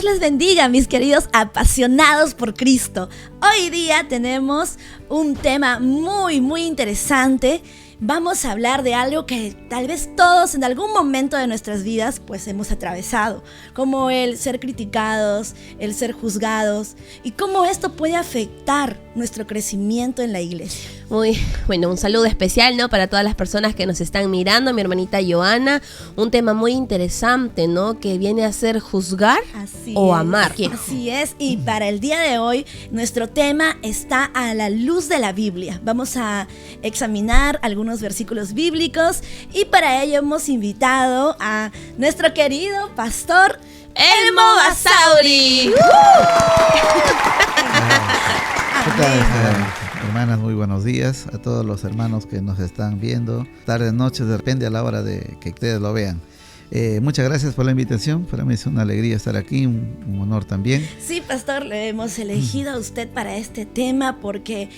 les bendiga, mis queridos apasionados por Cristo. Hoy día tenemos un tema muy, muy interesante. Vamos a hablar de algo que tal vez todos en algún momento de nuestras vidas pues hemos atravesado, como el ser criticados, el ser juzgados y cómo esto puede afectar nuestro crecimiento en la iglesia. Muy bueno, un saludo especial, ¿no? Para todas las personas que nos están mirando, mi hermanita Joana, un tema muy interesante, ¿no? Que viene a ser juzgar o amar. Así es, y para el día de hoy nuestro tema está a la luz de la Biblia. Vamos a examinar algunos versículos bíblicos y para ello hemos invitado a nuestro querido pastor Elmo Basauri. ¿Qué tal, hermanas? Muy buenos días a todos los hermanos que nos están viendo. Tardes, noches, depende a la hora de que ustedes lo vean. Muchas gracias por la invitación. Para mí es una alegría estar aquí, un honor también. Sí, pastor, le hemos elegido a usted para este tema porque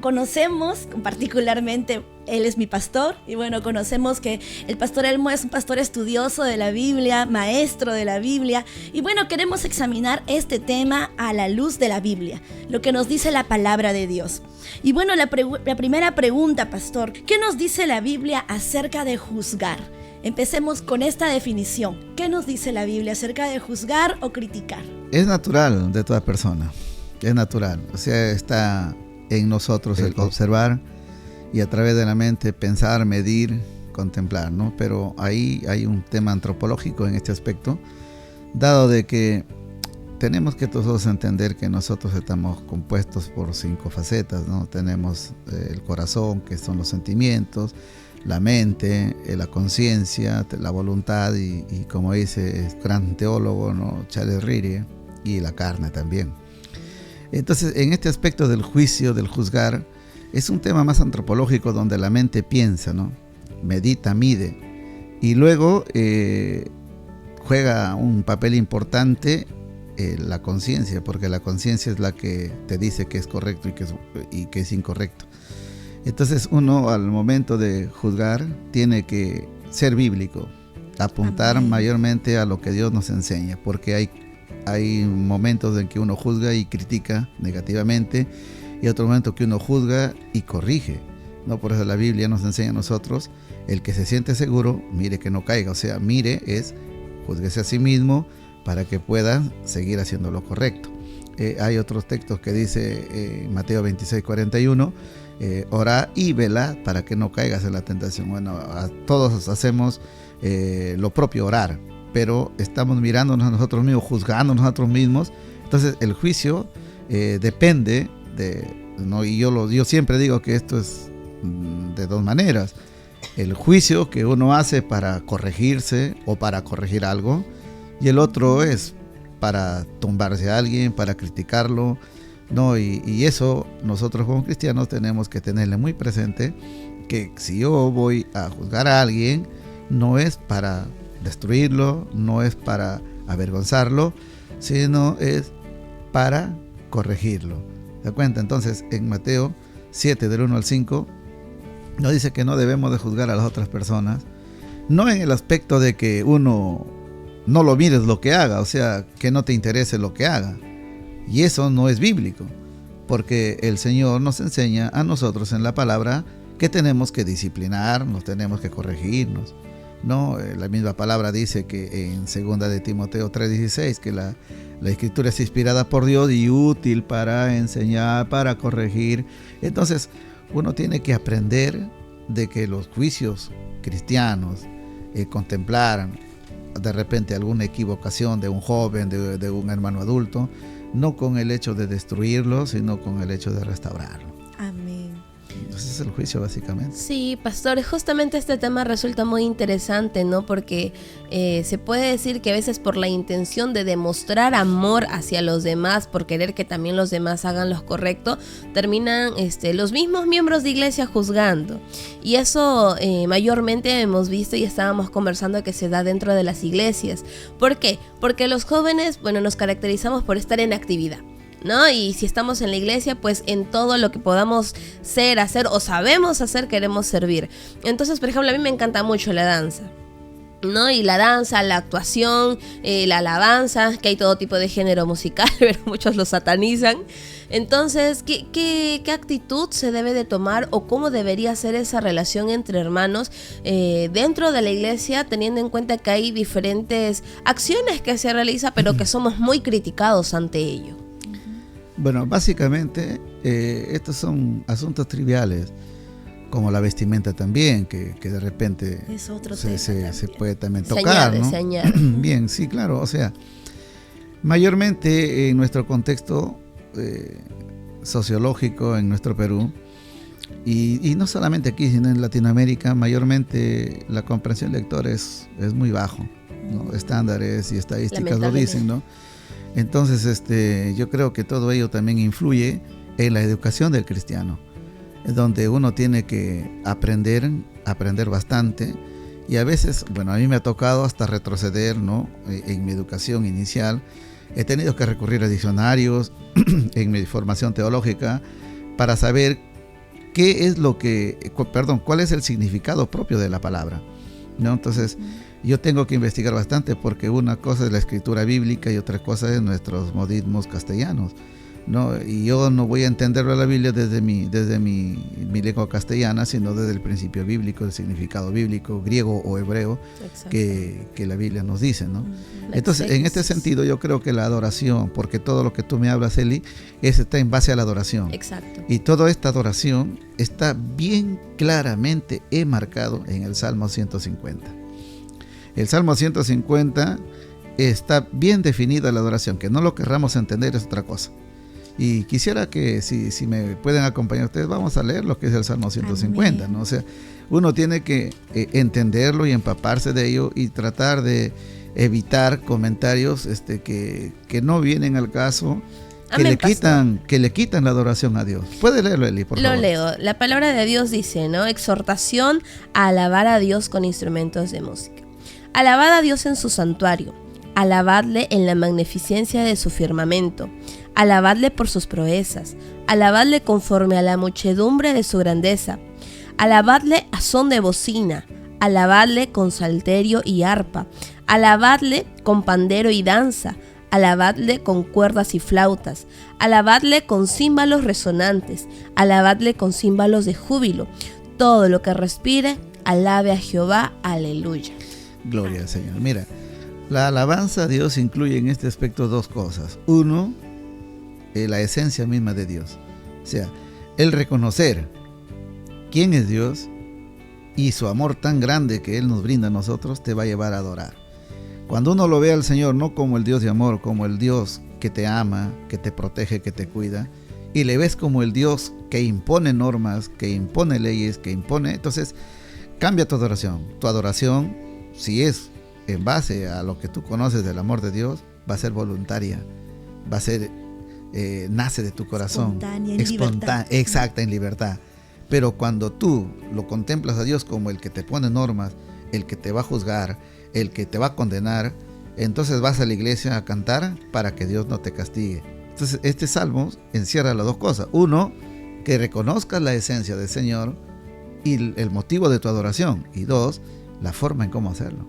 conocemos particularmente, él es mi pastor, y bueno, conocemos que el pastor Elmo es un pastor estudioso de la Biblia, maestro de la Biblia, y bueno, queremos examinar este tema a la luz de la Biblia, lo que nos dice la palabra de Dios. Y bueno, la primera pregunta, pastor, ¿qué nos dice la Biblia acerca de juzgar? Empecemos con esta definición. ¿Qué nos dice la Biblia acerca de juzgar o criticar? Es natural de toda persona, es natural, o sea, está en nosotros el observar y a través de la mente pensar, medir, contemplar, ¿no? Pero ahí hay un tema antropológico en este aspecto, dado de que tenemos que todos entender que nosotros estamos compuestos por 5 facetas, ¿no? Tenemos el corazón, que son los sentimientos, la mente, la conciencia, la voluntad y como dice el gran teólogo, ¿no? Charles Rilke, y la carne también. Entonces, en este aspecto del juicio, del juzgar, es un tema más antropológico donde la mente piensa, ¿no? Medita, mide y luego juega un papel importante la conciencia, porque la conciencia es la que te dice que es correcto y que es incorrecto. Entonces uno al momento de juzgar tiene que ser bíblico, apuntar mayormente a lo que Dios nos enseña, porque hay momentos en que uno juzga y critica negativamente y otro momento que uno juzga y corrige, ¿no? Por eso la Biblia nos enseña a nosotros, el que se siente seguro, mire que no caiga, o sea, mire es júzguese a sí mismo para que pueda seguir haciendo lo correcto. Hay otros textos que dice Mateo 26:41, orá y velá para que no caigas en la tentación. Bueno, todos hacemos lo propio, orar, pero estamos mirándonos a nosotros mismos, juzgándonos a nosotros mismos. Entonces el juicio depende de, ¿no? Y yo siempre digo que esto es de 2 maneras. El juicio que uno hace para corregirse o para corregir algo, y el otro es para tumbarse a alguien, para criticarlo, ¿no? Y eso nosotros como cristianos tenemos que tenerle muy presente, que si yo voy a juzgar a alguien, no es para destruirlo, no es para avergonzarlo, sino es para corregirlo. ¿Se da cuenta? Entonces en Mateo 7 del 1 al 5 nos dice que no debemos de juzgar a las otras personas, no en el aspecto de que uno no lo mires lo que haga, o sea, que no te interese lo que haga. Y eso no es bíblico, porque el Señor nos enseña a nosotros en la palabra que tenemos que disciplinarnos, tenemos que corregirnos, ¿no? La misma palabra dice que en 2 de Timoteo 3:16, que la escritura es inspirada por Dios y útil para enseñar, para corregir. Entonces, uno tiene que aprender de que los juicios cristianos, contemplar de repente alguna equivocación de un joven, de un hermano adulto, no con el hecho de destruirlo, sino con el hecho de restaurarlo. Amén. Ese es el juicio, básicamente. Sí, pastor, justamente este tema resulta muy interesante, ¿no? Porque se puede decir que a veces por la intención de demostrar amor hacia los demás, por querer que también los demás hagan lo correcto, terminan los mismos miembros de iglesia juzgando. Y eso mayormente hemos visto y estábamos conversando que se da dentro de las iglesias. ¿Por qué? Porque los jóvenes, bueno, nos caracterizamos por estar en actividad, ¿no? Y si estamos en la iglesia, pues en todo lo que podamos ser, hacer o sabemos hacer, queremos servir. Entonces, por ejemplo, a mí me encanta mucho la danza. ¿no? Y la danza, la actuación, la alabanza, que hay todo tipo de género musical, pero muchos lo satanizan. Entonces, ¿qué actitud se debe de tomar o cómo debería ser esa relación entre hermanos dentro de la iglesia, teniendo en cuenta que hay diferentes acciones que se realizan, pero que somos muy criticados ante ello? Bueno, básicamente estos son asuntos triviales, como la vestimenta también, que de repente es otro se puede también tocar, ¿no? Se añade. Bien, sí, claro, o sea, mayormente en nuestro contexto sociológico en nuestro Perú, y no solamente aquí, sino en Latinoamérica, mayormente la comprensión lectora es muy bajo, ¿no? Estándares y estadísticas lo dicen, ¿no? Entonces, yo creo que todo ello también influye en la educación del cristiano, donde uno tiene que aprender bastante, y a veces, bueno, a mí me ha tocado hasta retroceder, ¿no? En mi educación inicial, he tenido que recurrir a diccionarios en mi formación teológica para saber cuál es el significado propio de la palabra, ¿no? Entonces, yo tengo que investigar bastante, porque una cosa es la escritura bíblica y otra cosa es nuestros modismos castellanos, ¿no? Y yo no voy a entenderlo a la Biblia desde mi lengua castellana, sino desde el principio bíblico, el significado bíblico, griego o hebreo, que la Biblia nos dice, ¿no? Entonces, en este sentido, yo creo que la adoración, porque todo lo que tú me hablas, Eli, está en base a la adoración. Exacto. Y toda esta adoración está bien claramente enmarcado en el Salmo 150. El Salmo 150 está bien definida la adoración, que no lo querramos entender es otra cosa. Y quisiera que si me pueden acompañar ustedes, vamos a leer lo que es el Salmo 150, ¿no? O sea, uno tiene que entenderlo y empaparse de ello y tratar de evitar comentarios que no vienen al caso, que le quitan la adoración a Dios. ¿Puede leerlo, Eli, por favor? Lo leo. La palabra de Dios dice, ¿no? Exhortación a alabar a Dios con instrumentos de música. Alabad a Dios en su santuario, alabadle en la magnificencia de su firmamento, alabadle por sus proezas, alabadle conforme a la muchedumbre de su grandeza, alabadle a son de bocina, alabadle con salterio y arpa, alabadle con pandero y danza, alabadle con cuerdas y flautas, alabadle con címbalos resonantes, alabadle con címbalos de júbilo. Todo lo que respire, alabe a Jehová, aleluya. Gloria al Señor. Mira, la alabanza a Dios incluye en este aspecto dos cosas. Uno, la esencia misma de Dios. O sea, el reconocer quién es Dios y su amor tan grande que Él nos brinda a nosotros te va a llevar a adorar. Cuando uno lo ve al Señor no como el Dios de amor, como el Dios que te ama, que te protege, que te cuida, y le ves como el Dios que impone normas, que impone leyes, que impone, entonces cambia tu adoración. Tu adoración, si es en base a lo que tú conoces del amor de Dios, va a ser voluntaria, va a ser, nace de tu corazón, espontánea, exacta, en libertad. Pero cuando tú lo contemplas a Dios como el que te pone normas, el que te va a juzgar, el que te va a condenar, entonces vas a la iglesia a cantar para que Dios no te castigue. Entonces este salmo encierra las dos cosas. Uno, que reconozcas la esencia del Señor y el motivo de tu adoración. Y dos, la forma en cómo hacerlo.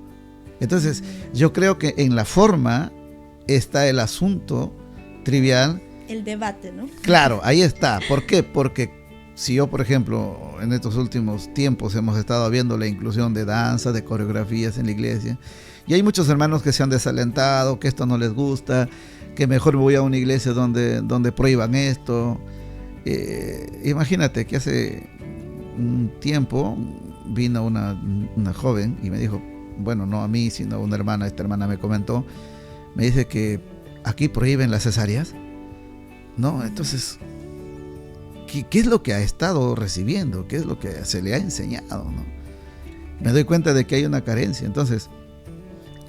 Entonces yo creo que en la forma está el asunto trivial. El debate, ¿no? Claro, ahí está. ¿Por qué? Porque si yo, por ejemplo, en estos últimos tiempos hemos estado viendo la inclusión de danza, de coreografías en la iglesia, y hay muchos hermanos que se han desalentado, que esto no les gusta, que mejor me voy a una iglesia donde prohíban esto. Imagínate que hace un tiempo vino una joven y me dijo, bueno, no a mí, sino a una hermana, esta hermana me comentó, me dice que aquí prohíben las cesáreas, ¿no? Entonces, ¿qué es lo que ha estado recibiendo? ¿Qué es lo que se le ha enseñado, ¿no? Me doy cuenta de que hay una carencia. Entonces,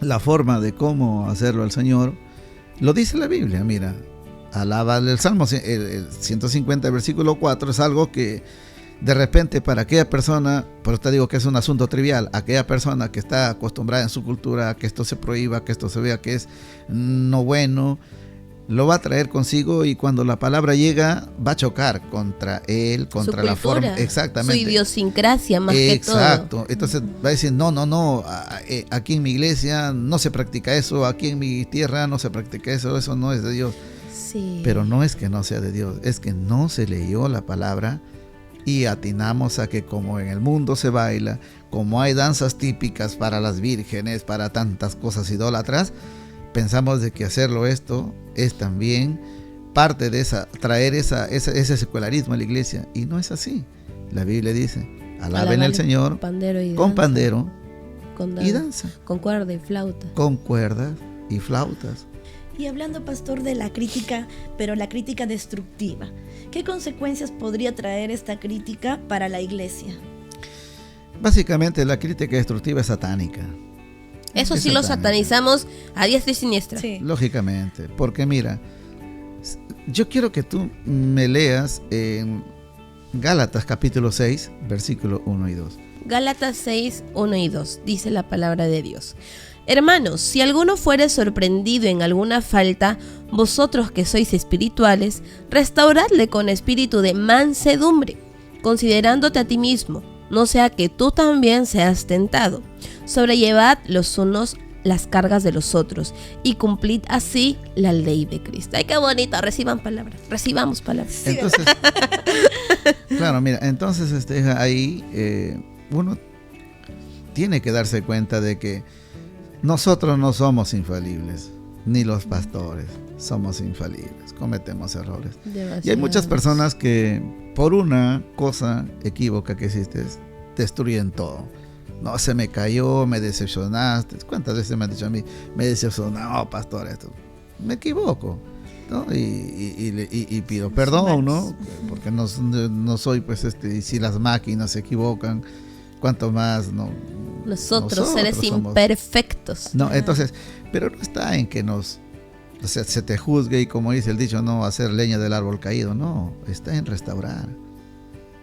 la forma de cómo hacerlo al Señor, lo dice la Biblia, mira, alábale. El Salmo el 150, versículo 4, es algo que de repente para aquella persona, por eso te digo que es un asunto trivial, aquella persona que está acostumbrada en su cultura a que esto se prohíba, que esto se vea que es no bueno, lo va a traer consigo, y cuando la palabra llega va a chocar contra él, contra la forma, exactamente, su idiosincrasia más que todo. Exacto. Entonces va a decir, no, aquí en mi iglesia no se practica eso, aquí en mi tierra no se practica eso, eso no es de Dios. Sí. Pero no es que no sea de Dios, es que no se leyó la palabra, y atinamos a que como en el mundo se baila, como hay danzas típicas para las vírgenes, para tantas cosas idólatras, pensamos de que hacerlo esto es también parte de traer ese secularismo a la iglesia, y no es así. La Biblia dice, alaben al Señor con pandero y danza, con cuerda y flauta. Con cuerdas y flautas. Y hablando, pastor, de la crítica, pero la crítica destructiva, ¿qué consecuencias podría traer esta crítica para la iglesia? Básicamente la crítica destructiva es satánica. Eso sí, lo satanizamos a diestra y siniestra. Sí. Lógicamente, porque mira, yo quiero que tú me leas en Gálatas capítulo 6, versículo 1 y 2. Gálatas 6, 1 y 2, dice la palabra de Dios. Hermanos, si alguno fuere sorprendido en alguna falta, vosotros que sois espirituales, restauradle con espíritu de mansedumbre, considerándote a ti mismo, no sea que tú también seas tentado. Sobrellevad los unos las cargas de los otros y cumplid así la ley de Cristo. Ay, qué bonito, recibamos palabras. Entonces, claro, mira, entonces ahí uno tiene que darse cuenta de que nosotros no somos infalibles, ni los pastores somos infalibles, cometemos errores. Y hay muchas personas que por una cosa equívoca que hiciste destruyen todo. No, se me cayó, me decepcionaste. ¿Cuántas veces me han dicho a mí, me decepcionó, pastor, esto? Me equivoco, ¿no? Y pido perdón, ¿no? Porque no soy, pues, si las máquinas se equivocan, cuanto más nosotros seres somos imperfectos. No, entonces, pero no está en que se te juzgue y, como dice el dicho, no hacer leña del árbol caído. No, está en restaurar.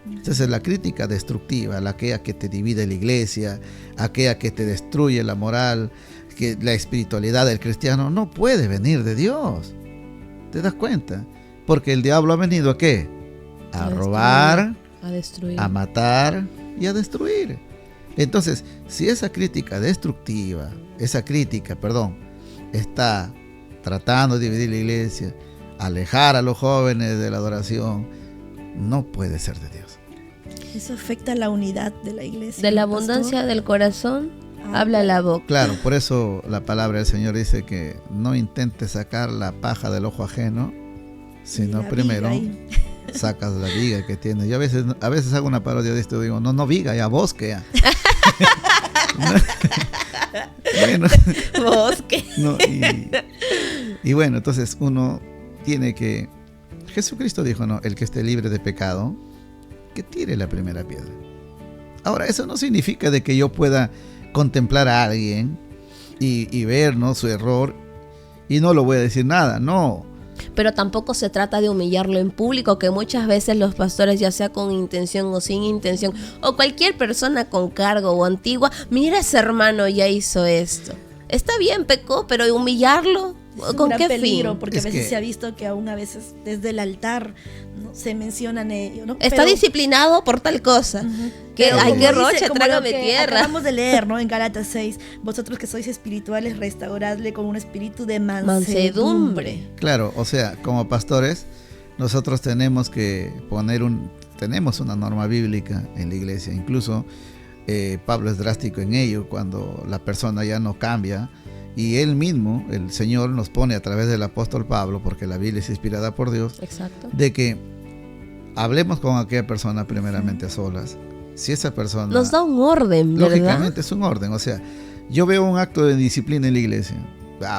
Entonces la crítica destructiva, aquella que te divide la iglesia, aquella que te destruye la moral, que la espiritualidad del cristiano, no puede venir de Dios. ¿Te das cuenta? Porque el diablo ha venido ¿a qué? A robar, a destruir, a matar y a destruir. Entonces, si esa crítica destructiva, está tratando de dividir la iglesia, alejar a los jóvenes de la adoración, no puede ser de Dios. Eso afecta la unidad de la iglesia. De la abundancia del corazón habla la boca. Claro, por eso la palabra del Señor dice que no intentes sacar la paja del ojo ajeno, sino primero sacas la viga que tiene. Yo a veces hago una parodia de esto, digo, no viga, ya bosque ya. Bueno, bosque. No, y bueno, entonces uno tiene que... Jesucristo dijo, no, el que esté libre de pecado, que tire la primera piedra. Ahora, eso no significa de que yo pueda contemplar a alguien y ver, ¿no?, su error, y no lo voy a decir nada, no. Pero tampoco se trata de humillarlo en público, que muchas veces los pastores, ya sea con intención o sin intención, o cualquier persona con cargo o antigua, mira, ese hermano ya hizo esto. Está bien, pecó, pero humillarlo, ¿con qué peligro, fin? porque a veces se ha visto que aún a veces desde el altar, ¿no?, se mencionan ellos, ¿no? Está disciplinado por tal cosa. Que hay que roche, trágame tierra. Acabamos de leer, ¿no?, en Gálatas 6, vosotros que sois espirituales, restauradle con un espíritu de mansedumbre. Claro, o sea, como pastores, nosotros tenemos que tenemos una norma bíblica en la iglesia. Incluso Pablo es drástico en ello, cuando la persona ya no cambia, y él mismo, el Señor, nos pone a través del apóstol Pablo, porque la Biblia es inspirada por Dios. Exacto. De que hablemos con aquella persona primeramente a solas. Si esa persona... Nos da un orden, ¿verdad? Lógicamente es un orden. O sea, yo veo un acto de disciplina en la iglesia.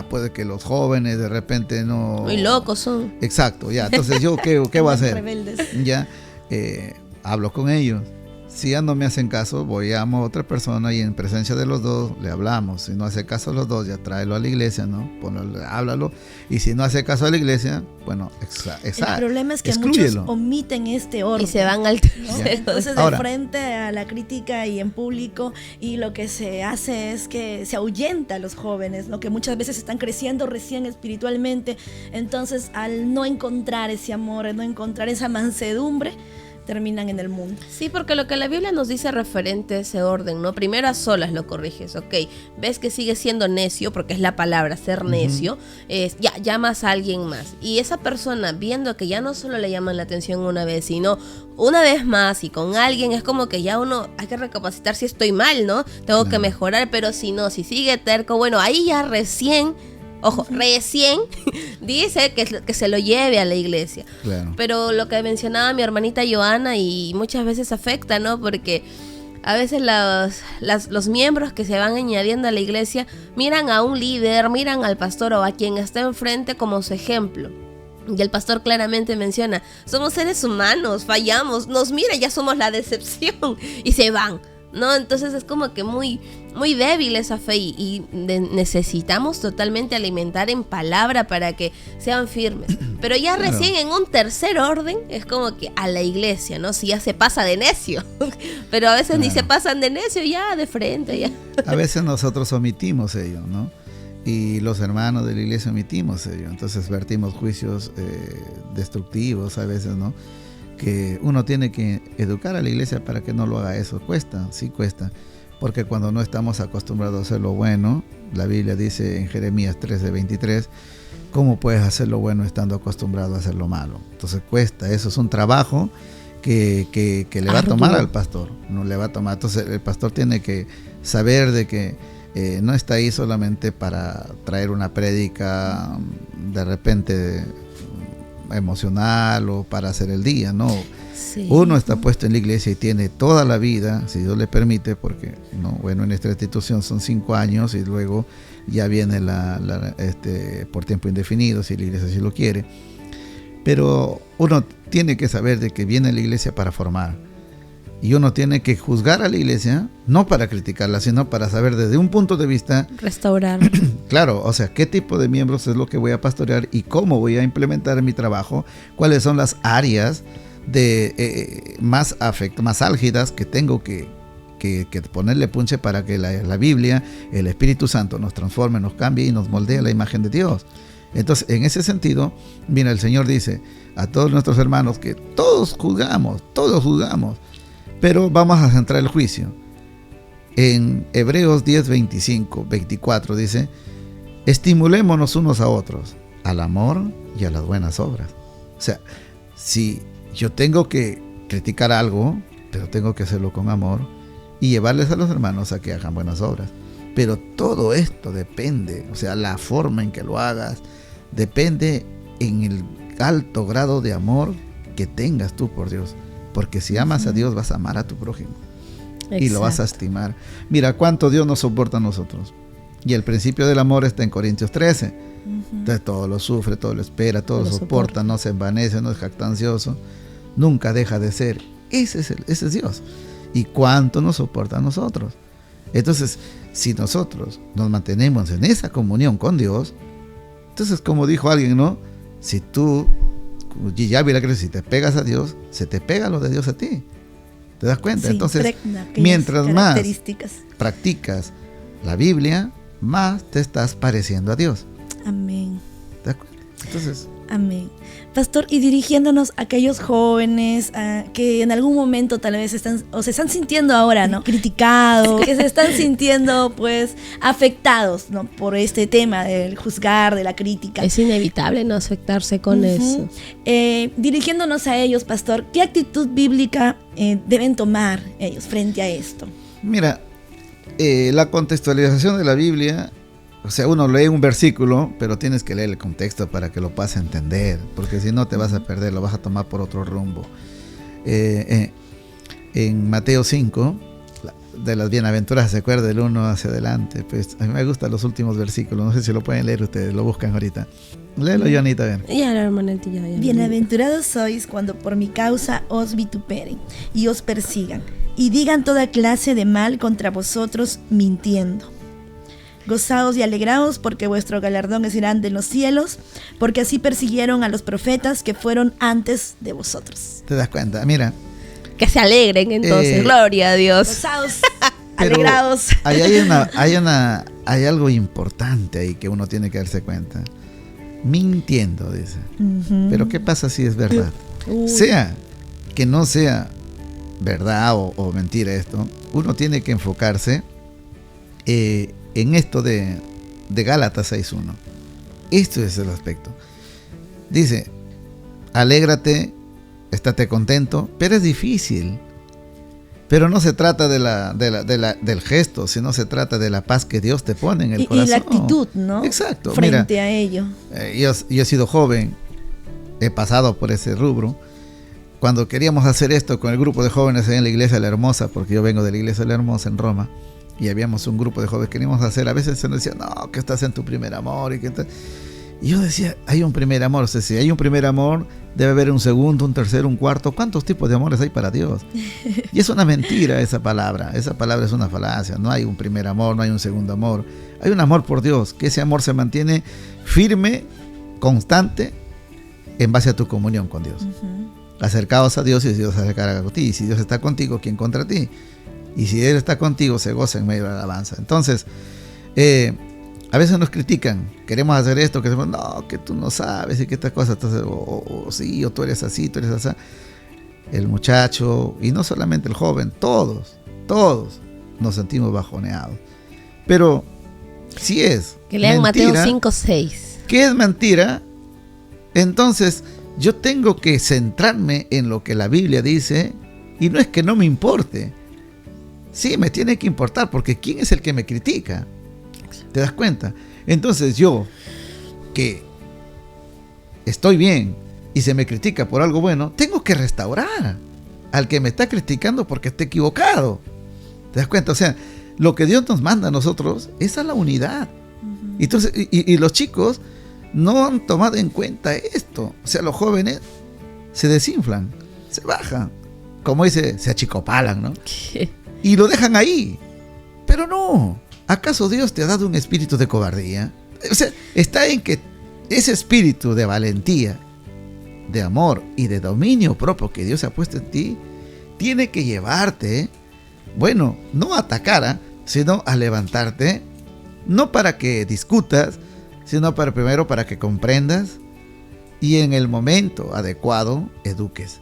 Puede que los jóvenes de repente no... Muy locos son. Exacto, ya. Entonces yo, ¿qué voy a hacer? Rebeldes. Ya, hablo con ellos. si ya no me hacen caso, llamo a otra persona y en presencia de los dos le hablamos. Si no hace caso a los dos, ya tráelo a la iglesia, ¿no? Háblalo. Y si no hace caso a la iglesia, bueno, el problema es que exclúyelo. Muchos omiten este orden. Y se van al tercero. Entonces, de frente a la crítica y en público, y lo que se hace es que se ahuyenta a los jóvenes, ¿no? Que muchas veces están creciendo recién espiritualmente. Entonces, al no encontrar ese amor, no encontrar esa mansedumbre, terminan en el mundo. Sí, porque lo que la Biblia nos dice referente a ese orden, ¿no? Primero a solas lo corriges, ok. Ves que sigue siendo necio, porque es la palabra, ser necio, ya llamas a alguien más. Y esa persona, viendo que ya no solo le llaman la atención una vez, sino una vez más y con alguien, es como que ya uno hay que recapacitar si estoy mal, ¿no? Tengo que mejorar, pero si no, si sigue terco, bueno, ahí ya recién dice que se lo lleve a la iglesia. Claro. Pero lo que mencionaba mi hermanita Joana, y muchas veces afecta, ¿no? Porque a veces los miembros que se van añadiendo a la iglesia miran a un líder, miran al pastor o a quien está enfrente como su ejemplo. Y el pastor claramente menciona, somos seres humanos, fallamos, nos mira, ya somos la decepción, y se van, ¿no? Entonces es como que muy débil esa fe y necesitamos totalmente alimentar en palabra para que sean firmes. Pero ya recién en un tercer orden es como que a la iglesia, ¿no? Si ya se pasa de necio. Pero a veces ni se pasan de necio, ya de frente, ya. A veces nosotros omitimos ello, ¿no? Y los hermanos de la iglesia omitimos ello. Entonces vertimos juicios destructivos a veces, ¿no? Que uno tiene que educar a la iglesia para que no lo haga eso. Cuesta, sí cuesta. Porque cuando no estamos acostumbrados a hacer lo bueno, la Biblia dice en Jeremías 13:23, ¿cómo puedes hacer lo bueno estando acostumbrado a hacer lo malo? Entonces cuesta, eso es un trabajo que le va a tomar al pastor, no le va a tomar. Entonces el pastor tiene que saber de que no está ahí solamente para traer una prédica de repente emocional o para hacer el día, ¿no? Sí. Uno está puesto en la iglesia y tiene toda la vida, si Dios le permite, porque no, bueno, en esta institución son 5 años y luego ya viene por tiempo indefinido, si la iglesia así lo quiere. Pero uno tiene que saber de que viene a la iglesia para formar. Y uno tiene que juzgar a la iglesia, no para criticarla, sino para saber desde un punto de vista... restaurar. Claro, o sea, qué tipo de miembros es lo que voy a pastorear y cómo voy a implementar en mi trabajo, cuáles son las áreas más álgidas que tengo que ponerle punche para que la Biblia, el Espíritu Santo nos transforme, nos cambie y nos moldee a la imagen de Dios. Entonces, en ese sentido, mira, el Señor dice a todos nuestros hermanos que todos juzgamos, pero vamos a centrar el juicio. En Hebreos 10:25-24 dice, estimulémonos unos a otros al amor y a las buenas obras. O sea, si yo tengo que criticar algo, pero tengo que hacerlo con amor y llevarles a los hermanos a que hagan buenas obras. Pero todo esto depende, o sea, la forma en que lo hagas, depende en el alto grado de amor que tengas tú por Dios. Porque si amas a Dios, vas a amar a tu prójimo. Exacto. Y lo vas a estimar. Mira cuánto Dios nos soporta a nosotros. Y el principio del amor está en Corintios 13. Entonces todo lo sufre, todo lo espera, todo lo soporta, no se envanece, no es jactancioso, nunca deja de ser. Ese es Dios. Y cuánto nos soporta a nosotros. Entonces, si nosotros nos mantenemos en esa comunión con Dios, entonces, como dijo alguien, ¿no? Si tú, si te pegas a Dios, se te pega lo de Dios a ti. ¿Te das cuenta? Sí, entonces, mientras más practicas la Biblia, más te estás pareciendo a Dios. Amén. ¿De acuerdo? Entonces, amén. Pastor, y dirigiéndonos a aquellos jóvenes que en algún momento tal vez se están sintiendo ahora, ¿no? Criticados, que se están sintiendo pues afectados, ¿no? Por este tema del juzgar, de la crítica. Es inevitable no afectarse con eso. Dirigiéndonos a ellos, Pastor, ¿qué actitud bíblica deben tomar ellos frente a esto? Mira, la contextualización de la Biblia, o sea, uno lee un versículo, pero tienes que leer el contexto para que lo puedas entender, porque si no te vas a perder, lo vas a tomar por otro rumbo. En Mateo 5, de las bienaventuradas, se acuerda del 1 hacia adelante. Pues a mí me gustan los últimos versículos, no sé si lo pueden leer ustedes, lo buscan ahorita. Léelo, Joanita, a ver. Ya, la hermanita, ya. Bienaventurados sois cuando por mi causa os vituperen y os persigan y digan toda clase de mal contra vosotros mintiendo. Gozaos y alegraos porque vuestro galardón es grande en los cielos, porque así persiguieron a los profetas que fueron antes de vosotros. ¿Te das cuenta? Mira. Que se alegren entonces, gloria a Dios. Gozaos, alegraos. Hay algo importante ahí que uno tiene que darse cuenta. Mintiendo, dice. Pero ¿qué pasa si es verdad? Sea que no sea verdad o mentira esto, uno tiene que enfocarse en esto de Gálatas 6.1. Esto es el aspecto. Dice, alégrate, estate contento, pero es difícil. Pero no se trata del gesto, sino se trata de la paz que Dios te pone en el corazón. Y la actitud, ¿no? Exacto. Frente a ello. Yo he sido joven, he pasado por ese rubro. Cuando queríamos hacer esto con el grupo de jóvenes en la Iglesia de la Hermosa, porque yo vengo de la Iglesia de la Hermosa en Roma, y habíamos un grupo de jóvenes que queríamos hacer, a veces se nos decía, no, que estás en tu primer amor. Y yo decía, hay un primer amor. O sea, si hay un primer amor, debe haber un segundo, un tercero, un cuarto. ¿Cuántos tipos de amores hay para Dios? Y es una mentira esa palabra. Esa palabra es una falacia. No hay un primer amor, no hay un segundo amor. Hay un amor por Dios, que ese amor se mantiene firme, constante, en base a tu comunión con Dios. Acercaos a Dios y Dios se acercará a ti. Y si Dios está contigo, ¿quién contra ti? Y si Él está contigo, se goza en medio de la alabanza. Entonces, a veces nos critican, queremos hacer esto, que decimos, no, que tú no sabes y que estas cosas, sí, o tú eres así, tú eres así. El muchacho, y no solamente el joven, todos nos sentimos bajoneados. Pero si es que lean mentira, Mateo 5:6. ¿Qué es mentira? Entonces yo tengo que centrarme en lo que la Biblia dice, y no es que no me importe. Sí, me tiene que importar, porque ¿quién es el que me critica? ¿Te das cuenta? Entonces yo, que estoy bien y se me critica por algo bueno, tengo que restaurar al que me está criticando porque está equivocado. ¿Te das cuenta? O sea, lo que Dios nos manda a nosotros es a la unidad. Entonces, y los chicos no han tomado en cuenta esto. O sea, los jóvenes se desinflan, se bajan, como dice, se achicopalan, ¿no? ¿Qué? Y lo dejan ahí. Pero no. ¿Acaso Dios te ha dado un espíritu de cobardía? O sea, está en que ese espíritu de valentía, de amor y de dominio propio que Dios ha puesto en ti, tiene que llevarte, bueno, no a atacar, sino a levantarte, no para que discutas, sino primero para que comprendas y en el momento adecuado eduques.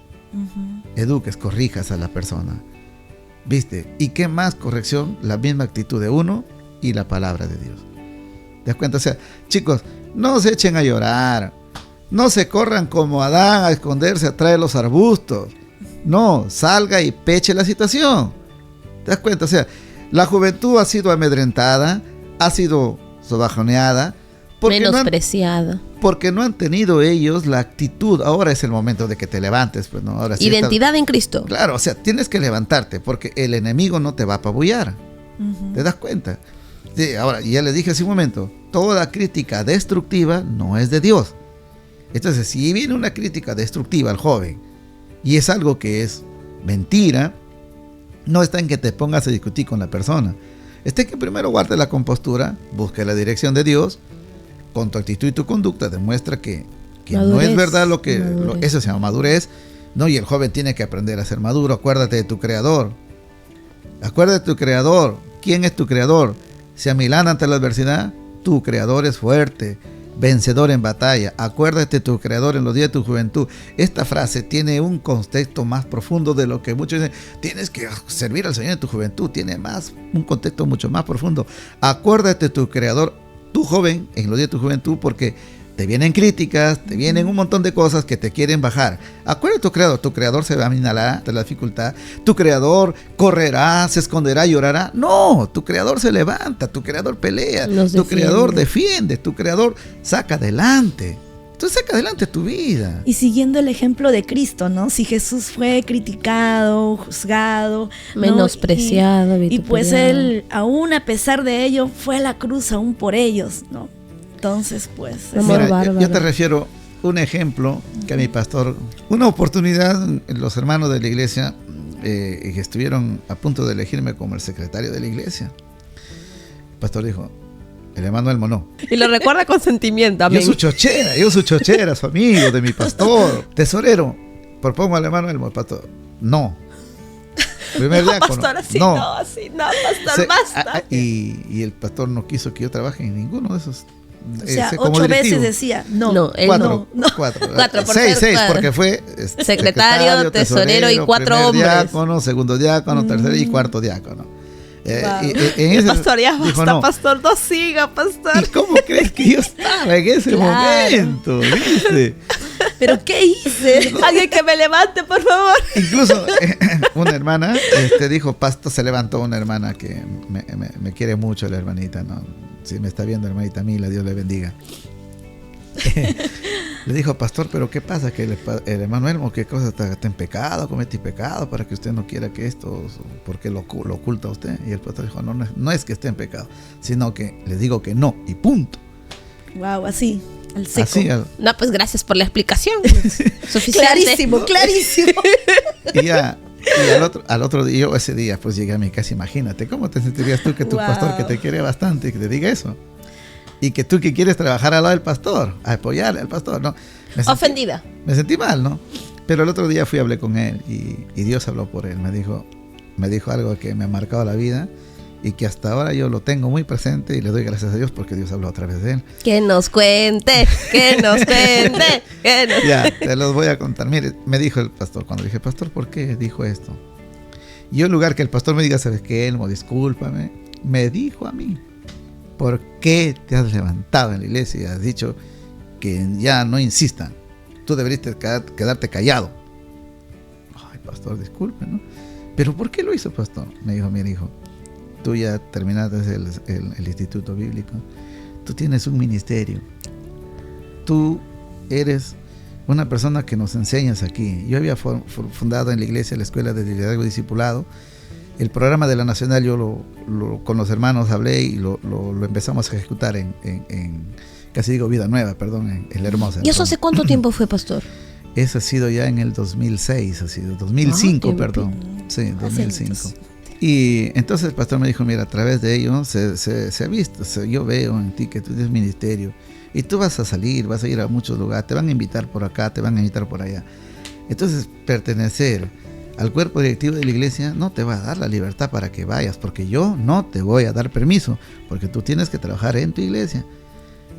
Eduques, corrijas a la persona. ¿Viste? ¿Y qué más corrección? La misma actitud de uno y la palabra de Dios. ¿Te das cuenta? O sea, chicos, no se echen a llorar. No se corran como Adán a esconderse atrás de los arbustos. No, salga y peche la situación. ¿Te das cuenta? O sea, la juventud ha sido amedrentada, ha sido sobajoneada, menospreciada. Porque no han tenido ellos la actitud. Ahora es el momento de que te levantes, pues, ¿no? Ahora sí identidad en Cristo. Claro, o sea, tienes que levantarte porque el enemigo no te va a apabullar. ¿Te das cuenta? Sí, ahora, ya les dije hace un momento, toda crítica destructiva no es de Dios. Entonces, si viene una crítica destructiva al joven y es algo que es mentira, no está en que te pongas a discutir con la persona. Está en que primero guarde la compostura, busque la dirección de Dios. Con tu actitud y tu conducta demuestra que madurez, no es verdad eso se llama madurez, ¿no? Y el joven tiene que aprender a ser maduro. Acuérdate de tu creador. Acuérdate de tu creador. ¿Quién es tu creador? Se amilana ante la adversidad. Tu creador es fuerte, vencedor en batalla. Acuérdate de tu creador en los días de tu juventud. Esta frase tiene un contexto más profundo de lo que muchos dicen. Tienes que servir al Señor en tu juventud. Tiene un contexto mucho más profundo. Acuérdate de tu creador, tú joven, en los días de tu juventud, porque te vienen críticas, te vienen un montón de cosas que te quieren bajar. Acuérdate de tu creador se aminará de la dificultad, tu creador correrá, se esconderá, llorará. No, tu creador se levanta, tu creador pelea, tu creador defiende, tu creador saca adelante. tú saca adelante tu vida. Y siguiendo el ejemplo de Cristo, ¿no? Si Jesús fue criticado, juzgado, ¿no? Menospreciado, y pues vituperado. Él, aún a pesar de ello, fue a la cruz aún por ellos, ¿no? Entonces, pues... Amor Mira, bárbaro. yo te refiero un ejemplo que a mi pastor, una oportunidad, los hermanos de la iglesia que estuvieron a punto de elegirme como el secretario de la iglesia. El pastor dijo, el Emanuel Monó. Y lo recuerda con sentimiento, amén. Yo su chochera, su amigo, de mi pastor. Tesorero, propongo al Emanuel Monó, pastor. No. Primer diácono. Pastor, así no. no, así no, pastor, basta. Y el pastor no quiso que yo trabaje en ninguno de esos. O sea, como 8 directivo. veces decía, no, No, él Cuatro, no. cuatro. Cuatro, por seis, ser cuatro. porque fue Secretario, tesorero y 4 primer hombres. diácono, segundo diácono, tercer y cuarto diácono. Wow. En El ese- pastor, ya dijo, basta, no. pastor, no siga, pastor. ¿Y cómo crees que yo estaba en ese Claro. momento? ¿Viste? ¿Pero qué hice? Alguien que me levante, por favor. Incluso una hermana dijo, pastor, se levantó una hermana que me quiere mucho, la hermanita, ¿no? Si me está viendo, hermanita Mila, Dios le bendiga. Le dijo, pastor, pero ¿qué pasa? Que el Emanuel, ¿qué cosa está en pecado? ¿Cometí pecado para que usted no quiera que esto, porque lo oculta usted? Y el pastor dijo, no es que esté en pecado, sino que les digo que no, y punto. Wow, así, al seco. Así, No, pues gracias por la explicación. Suficiente. Clarísimo, clarísimo. y ya. Y al otro día, yo ese día, pues llegué a mi casa. Imagínate, ¿cómo te sentirías tú que tu Wow. pastor, que te quiere bastante, que te diga eso? Y que tú que quieres trabajar al lado del pastor, a apoyarle al pastor, ¿no? Ofendida. Me sentí mal, ¿no? Pero el otro día fui y hablé con él y Dios habló por él. Me dijo algo que me ha marcado la vida y que hasta ahora yo lo tengo muy presente y le doy gracias a Dios porque Dios habló a través de él. Que nos cuente, que nos cuente, que nos... Ya, te los voy a contar. Mire, me dijo el pastor, cuando le dije, pastor, ¿por qué dijo esto? Y yo en lugar que el pastor me diga, ¿sabes qué, Elmo? Discúlpame. Me dijo a mí, ¿por qué te has levantado en la iglesia y has dicho que ya no insistan? Tú deberías quedarte callado. Ay, pastor, disculpe, ¿no? ¿Pero por qué lo hizo, pastor? Me dijo, mira, hijo, tú ya terminaste el instituto bíblico. Tú tienes un ministerio. Tú eres una persona que nos enseñas aquí. Yo había fundado en la iglesia la escuela de liderazgo y discipulado. El programa de la Nacional yo con los hermanos hablé y lo empezamos a ejecutar en casi digo Vida Nueva, perdón, en La Hermosa. ¿Y eso hace cuánto tiempo fue, pastor? Eso ha sido ya en el 2006, ha sido 2005, Ah, perdón. Sí, 2005. Hace Y entonces el pastor me dijo, mira, a través de ello se ha visto, yo veo en ti que tú tienes ministerio y tú vas a salir, vas a ir a muchos lugares, te van a invitar por acá, te van a invitar por allá. Entonces pertenecer al cuerpo directivo de la iglesia no te va a dar la libertad para que vayas, porque yo no te voy a dar permiso, porque tú tienes que trabajar en tu iglesia.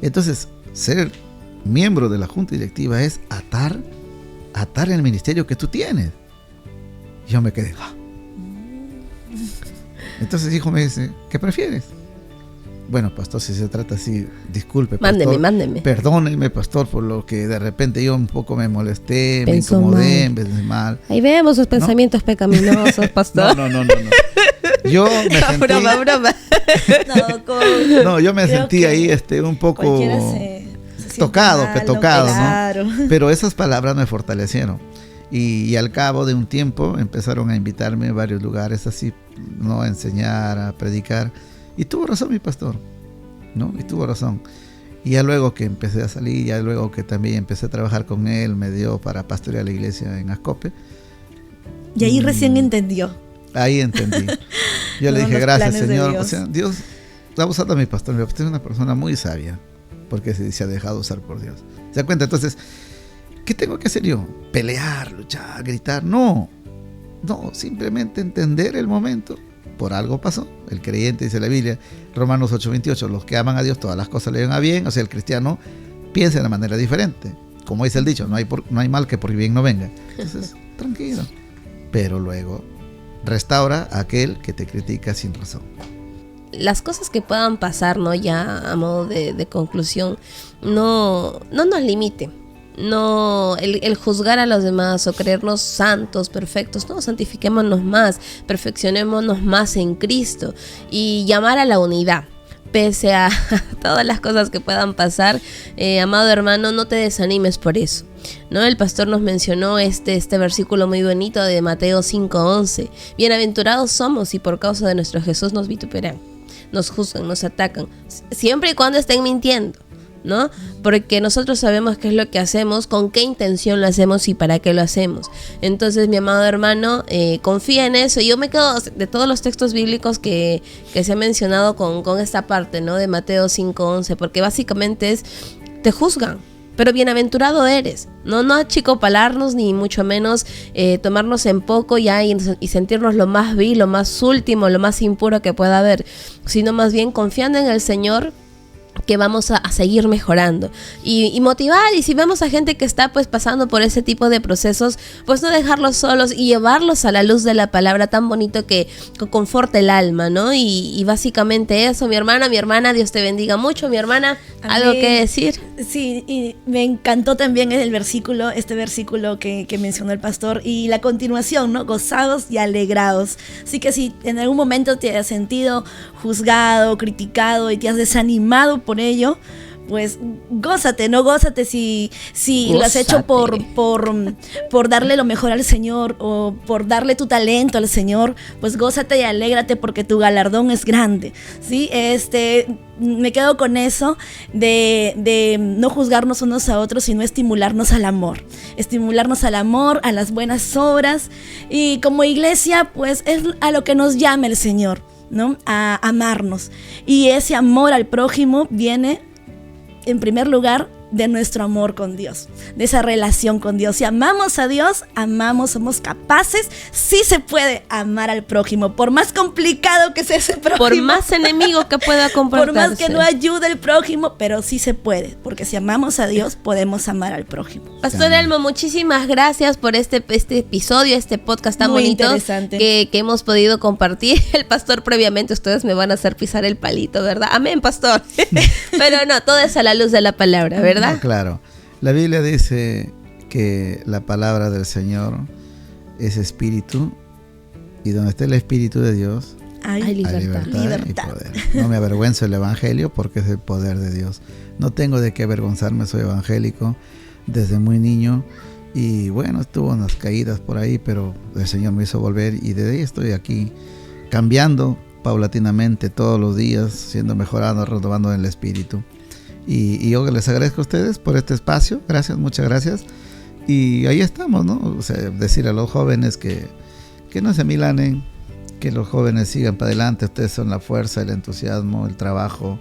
Entonces, ser miembro de la junta directiva es atar el ministerio que tú tienes. Yo me quedé. Entonces hijo me dice, ¿qué prefieres? Bueno, pastor, si se trata así, disculpe, pastor. Mándeme. Perdóneme, pastor, por lo que de repente yo un poco me molesté, Pensó me incomodé, mal. pensé mal. Ahí vemos sus pensamientos pecaminosos, pastor. No. Yo me sentí, broma. No, yo me creo sentí que ahí un poco cualquiera se siente tocado, mal, tocado, claro. ¿no? Pero esas palabras me fortalecieron. Y al cabo de un tiempo empezaron a invitarme a varios lugares así, ¿no? A enseñar, a predicar. Y tuvo razón mi pastor, ¿no? Y tuvo razón. Y ya luego que empecé a salir, ya luego que también empecé a trabajar con él, me dio para pastorear la iglesia en Ascope. Y ahí recién entendió. Ahí entendí. Yo le Todos dije, los gracias planes de Señor. Dios. O sea, Dios ha usado a mi pastor. Mi pastor es una persona muy sabia, porque se ha dejado usar por Dios. ¿Se da cuenta? Entonces, ¿qué tengo que hacer yo? Pelear, luchar, gritar. No, simplemente entender el momento. Por algo pasó. El creyente, dice la Biblia, Romanos 8:28, los que aman a Dios, todas las cosas le van a bien. O sea, el cristiano piensa de una manera diferente. Como dice el dicho, no hay mal que por bien no venga. Entonces, tranquilo. Pero luego, restaura a aquel que te critica sin razón. Las cosas que puedan pasar, ¿no? Ya a modo de conclusión, no nos limite. No, el juzgar a los demás o creernos santos, perfectos, no, santifiquémonos más, perfeccionémonos más en Cristo y llamar a la unidad. pese a todas las cosas que puedan pasar, amado hermano, no te desanimes por eso, ¿no? El pastor nos mencionó este versículo muy bonito de Mateo 5:11. Bienaventurados somos si por causa de nuestro Jesús nos vituperan, nos juzgan, nos atacan, siempre y cuando estén mintiendo, ¿no? Porque nosotros sabemos qué es lo que hacemos, con qué intención lo hacemos y para qué lo hacemos. Entonces, mi amado hermano, confía en eso. Yo me quedo de todos los textos bíblicos que se ha mencionado con esta parte, ¿no? De Mateo 5:11, porque básicamente es, te juzgan, pero bienaventurado eres, no achicopalarnos, ni mucho menos tomarnos en poco ya y sentirnos lo más vil, lo más último, lo más impuro que pueda haber, sino más bien confiando en el Señor, que vamos a seguir mejorando y motivar. Y si vemos a gente que está pues pasando por ese tipo de procesos, pues no dejarlos solos y llevarlos a la luz de la palabra, tan bonito que conforta el alma, ¿no? Y básicamente eso, mi hermana, Dios te bendiga mucho, mi hermana. Amén. ¿Algo que decir? Sí, y me encantó también este versículo que mencionó el pastor, y la continuación, ¿no? Gozados y alegrados. Así que si en algún momento te has sentido juzgado, criticado y te has desanimado por ello, pues gózate si gózate. Lo has hecho por darle lo mejor al Señor, o por darle tu talento al Señor, pues gózate y alégrate, porque tu galardón es grande, ¿sí? Me quedo con eso de no juzgarnos unos a otros, sino estimularnos al amor, a las buenas obras, y como iglesia, pues es a lo que nos llama el Señor, ¿no? A amarnos, y ese amor al prójimo viene en primer lugar de nuestro amor con Dios, de esa relación con Dios. Si amamos a Dios, somos capaces, sí se puede amar al prójimo, por más complicado que sea ese prójimo, por más enemigo que pueda comportarse, por más que no ayude el prójimo, pero sí se puede, porque si amamos a Dios, podemos amar al prójimo. Pastor Elmo, muchísimas gracias por este episodio, este podcast tan muy bonito interesante que hemos podido compartir. El pastor, previamente, ustedes me van a hacer pisar el palito, ¿verdad? Amén, pastor. Pero no, todo es a la luz de la palabra, ¿verdad? No, claro. La Biblia dice que la palabra del Señor es espíritu, y donde esté el espíritu de Dios hay libertad y poder. No me avergüenzo del evangelio, porque es el poder de Dios. No tengo de qué avergonzarme, soy evangélico desde muy niño, y bueno, tuve unas caídas por ahí, pero el Señor me hizo volver, y desde ahí estoy aquí cambiando paulatinamente todos los días, siendo mejorado, renovando en el espíritu. Y yo les agradezco a ustedes por este espacio. Gracias, muchas gracias. Y ahí estamos, ¿no? O sea, decir a los jóvenes que no se milanen, que los jóvenes sigan para adelante. Ustedes son la fuerza, el entusiasmo, el trabajo.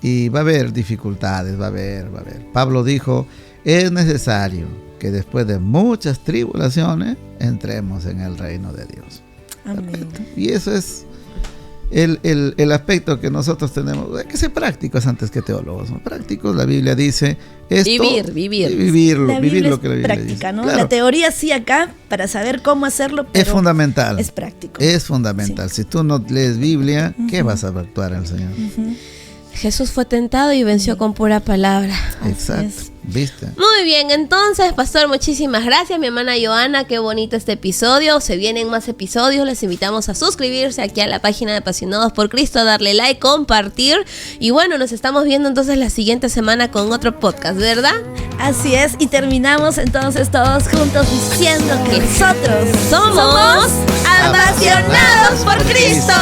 Y va a haber dificultades, va a haber. Pablo dijo, es necesario que después de muchas tribulaciones entremos en el reino de Dios. Amén. Y eso es el aspecto que nosotros tenemos. Hay que ser prácticos antes que teólogos, ¿no? Prácticos, la Biblia dice esto, vivir lo que la Biblia práctica, dice, ¿no? claro. La teoría sí acá, para saber cómo hacerlo, pero es fundamental. Es práctico. Es fundamental. Sí. Si tú no lees Biblia, ¿qué vas a actuar al Señor? Jesús fue tentado y venció con pura palabra. Exacto. ¿Viste? Muy bien, entonces, pastor, muchísimas gracias, mi hermana Joana, qué bonito este episodio. Se vienen más episodios, les invitamos a suscribirse aquí a la página de Apasionados por Cristo, darle like, compartir, y bueno, nos estamos viendo entonces la siguiente semana con otro podcast, ¿verdad? Así es, y terminamos entonces todos juntos diciendo que nosotros somos apasionados por Cristo.